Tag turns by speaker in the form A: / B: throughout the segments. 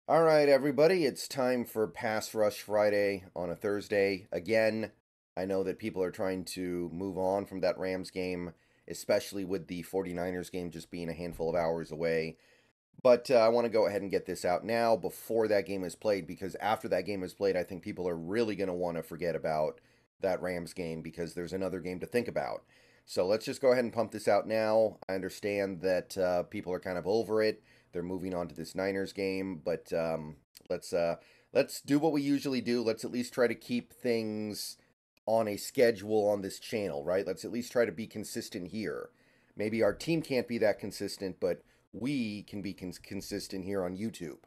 A: All right, everybody, it's time for Pass Rush Friday on a Thursday. Again, I know that people are trying to move on from that Rams game, especially with the 49ers game just being a handful of hours away. But I want to go ahead and get this out now before that game is played, because after that game is played, I think people are really going to want to forget about that Rams game because there's another game to think about. So let's just go ahead and pump this out now. I understand that people are kind of over it. They're moving on to this Niners game, but let's let's do what we usually do. Let's at least try to keep things on a schedule on this channel, right? Let's at least try to be consistent here. Maybe our team can't be that consistent, but we can be consistent here on YouTube.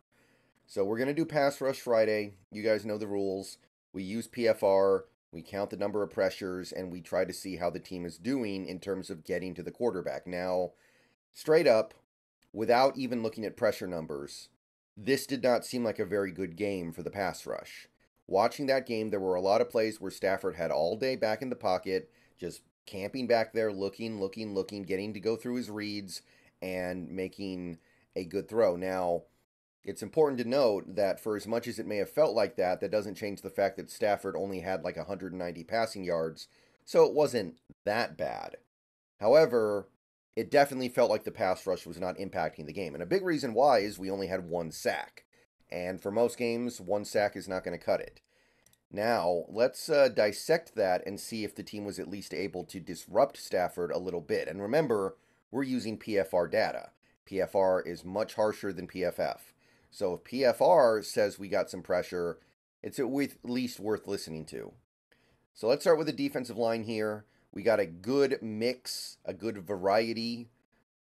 A: So we're going to do Pass Rush Friday. You guys know the rules. We use PFR, we count the number of pressures, and we try to see how the team is doing in terms of getting to the quarterback. Now, straight up, without even looking at pressure numbers, this did not seem like a very good game for the pass rush. Watching that game, there were a lot of plays where Stafford had all day back in the pocket, just camping back there, looking, getting to go through his reads, and making a good throw. Now, it's important to note that for as much as it may have felt like that, that doesn't change the fact that Stafford only had like 190 passing yards, so it wasn't that bad. However, it definitely felt like the pass rush was not impacting the game. And a big reason why is we only had one sack. And for most games, one sack is not going to cut it. Now, let's dissect that and see if the team was at least able to disrupt Stafford a little bit. And remember, we're using PFR data. PFR is much harsher than PFF. So if PFR says we got some pressure, it's at least worth listening to. So let's start with the defensive line here. We got a good mix, a good variety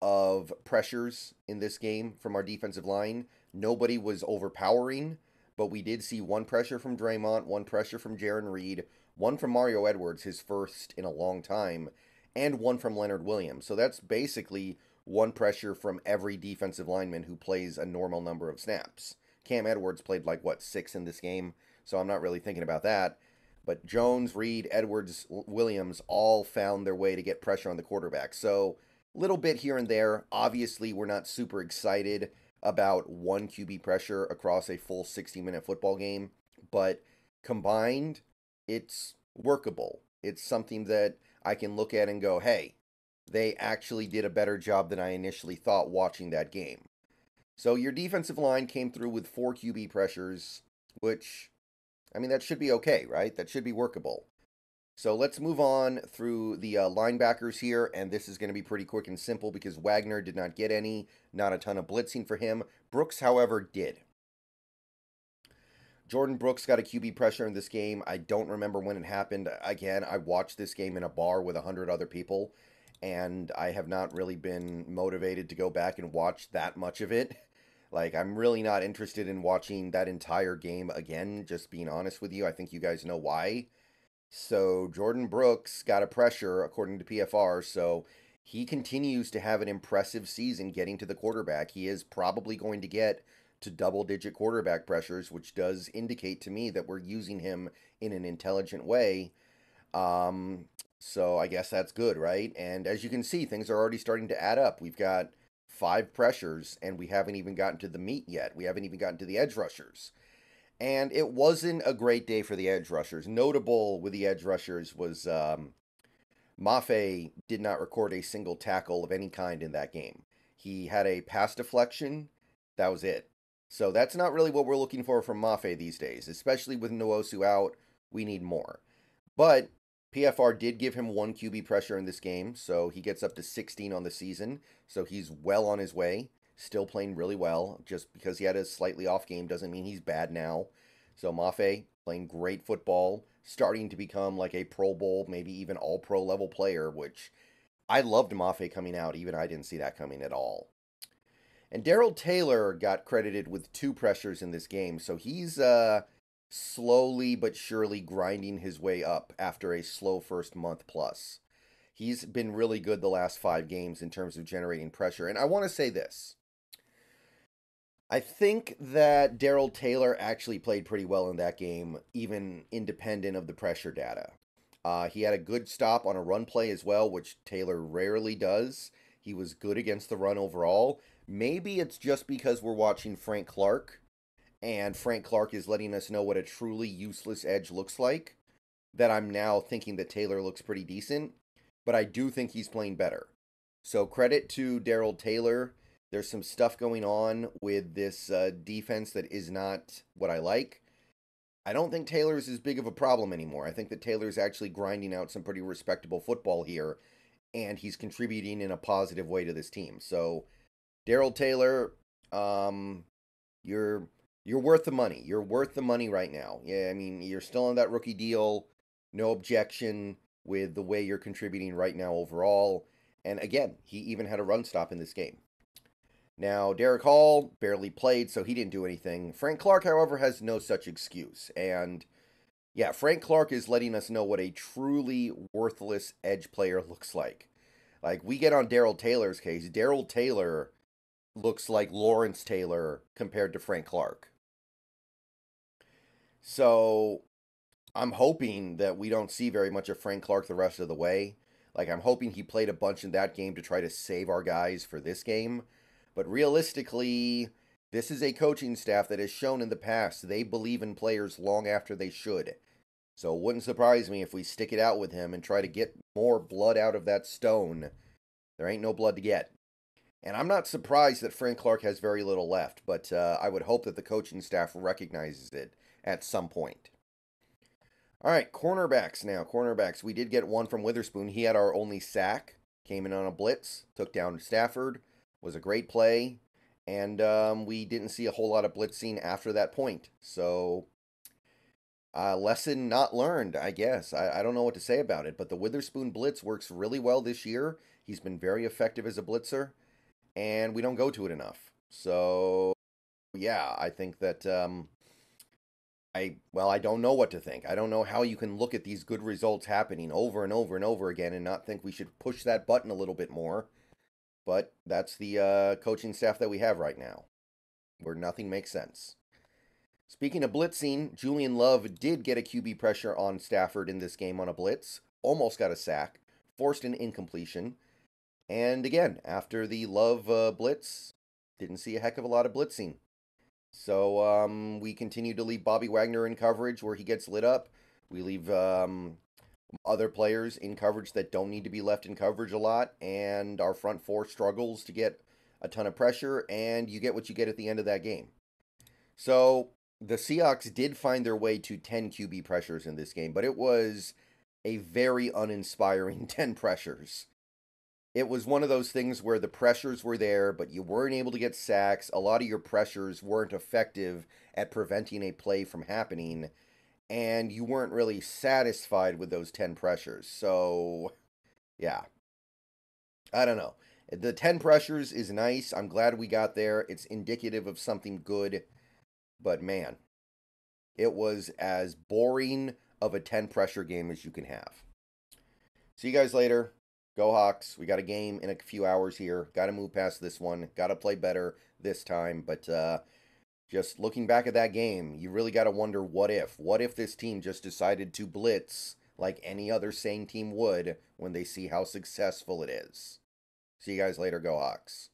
A: of pressures in this game from our defensive line. Nobody was overpowering, but we did see one pressure from Draymond, one pressure from Jarran Reed, one from Mario Edwards, his first in a long time, and one from Leonard Williams. So that's basically one pressure from every defensive lineman who plays a normal number of snaps. Cam Edwards played like, what, 6 in this game? So I'm not really thinking about that. But Jones, Reed, Edwards, Williams all found their way to get pressure on the quarterback. So little bit here and there. Obviously, we're not super excited about one QB pressure across a full 60-minute football game. But combined, it's workable. It's something that I can look at and go, hey, they actually did a better job than I initially thought watching that game. So your defensive line came through with 4 QB pressures, which, I mean, that should be okay, right? That should be workable. So let's move on through the linebackers here, and this is going to be pretty quick and simple because Wagner did not get any, not a ton of blitzing for him. Brooks, however, did. Jordan Brooks got a QB pressure in this game. I don't remember when it happened. Again, I watched this game in a bar with 100 other people, and I have not really been motivated to go back and watch that much of it. Like, I'm really not interested in watching that entire game again, just being honest with you. I think you guys know why. So, Jordan Brooks got a pressure, according to PFR, so he continues to have an impressive season getting to the quarterback. He is probably going to get to double-digit quarterback pressures, which does indicate to me that we're using him in an intelligent way. So I guess that's good, right? And as you can see, things are already starting to add up. We've got 5 pressures, and we haven't even gotten to the meat yet. We haven't even gotten to the edge rushers. And it wasn't a great day for the edge rushers. Notable with the edge rushers was Mafe did not record a single tackle of any kind in that game. He had a pass deflection. That was it. So that's not really what we're looking for from Mafe these days. Especially with Nwosu out, we need more. But PFR did give him 1 QB pressure in this game, so he gets up to 16 on the season. So he's well on his way. Still playing really well. Just because he had a slightly off game doesn't mean he's bad now. So Mafe playing great football, starting to become like a Pro Bowl, maybe even all-pro level player, which I loved Mafe coming out. Even I didn't see that coming at all. And Darrell Taylor got credited with 2 pressures in this game, so he's slowly but surely grinding his way up after a slow first month plus. He's been really good the last 5 games in terms of generating pressure. And I want to say this. I think that Darrell Taylor actually played pretty well in that game, even independent of the pressure data. He had a good stop on a run play as well, which Taylor rarely does. He was good against the run overall. Maybe it's just because we're watching Frank Clark and Frank Clark is letting us know what a truly useless edge looks like, that I'm now thinking that Taylor looks pretty decent, but I do think he's playing better. So credit to Darrell Taylor. There's some stuff going on with this defense that is not what I like. I don't think Taylor's as big of a problem anymore. I think that Taylor's actually grinding out some pretty respectable football here, and he's contributing in a positive way to this team. So, Darrell Taylor, you're worth the money. You're worth the money right now. Yeah, I mean, you're still on that rookie deal. No objection with the way you're contributing right now overall. And again, he even had a run stop in this game. Now, Derek Hall barely played, so he didn't do anything. Frank Clark, however, has no such excuse. And yeah, Frank Clark is letting us know what a truly worthless edge player looks like. Like, we get on Darrell Taylor's case. Darrell Taylor looks like Lawrence Taylor compared to Frank Clark. So, I'm hoping that we don't see very much of Frank Clark the rest of the way. Like, I'm hoping he played a bunch in that game to try to save our guys for this game. But realistically, this is a coaching staff that has shown in the past they believe in players long after they should. So it wouldn't surprise me if we stick it out with him and try to get more blood out of that stone. There ain't no blood to get. And I'm not surprised that Frank Clark has very little left, but I would hope that the coaching staff recognizes it at some point. All right, cornerbacks now. Cornerbacks. We did get one from Witherspoon. He had our only sack. Came in on a blitz. Took down Stafford. Was a great play. And we didn't see a whole lot of blitzing after that point. So, lesson not learned, I guess. I don't know what to say about it. But the Witherspoon blitz works really well this year. He's been very effective as a blitzer. And we don't go to it enough. So, yeah, I think that... I don't know what to think. I don't know how you can look at these good results happening over and over and over again and not think we should push that button a little bit more. But that's the coaching staff that we have right now, where nothing makes sense. Speaking of blitzing, Julian Love did get a QB pressure on Stafford in this game on a blitz. Almost got a sack. Forced an incompletion. And again, after the Love blitz, didn't see a heck of a lot of blitzing. So we continue to leave Bobby Wagner in coverage where he gets lit up. We leave other players in coverage that don't need to be left in coverage a lot. And our front four struggles to get a ton of pressure. And you get what you get at the end of that game. So the Seahawks did find their way to 10 QB pressures in this game. But it was a very uninspiring 10 pressures. It was one of those things where the pressures were there, but you weren't able to get sacks. A lot of your pressures weren't effective at preventing a play from happening, and you weren't really satisfied with those 10 pressures. So, yeah. I don't know. The 10 pressures is nice. I'm glad we got there. It's indicative of something good. But, man, it was as boring of a 10 pressure game as you can have. See you guys later. Go Hawks. We got a game in a few hours here. Got to move past this one. Got to play better this time. But just looking back at that game, you really got to wonder what if. What if this team just decided to blitz like any other sane team would when they see how successful it is? See you guys later. Go Hawks.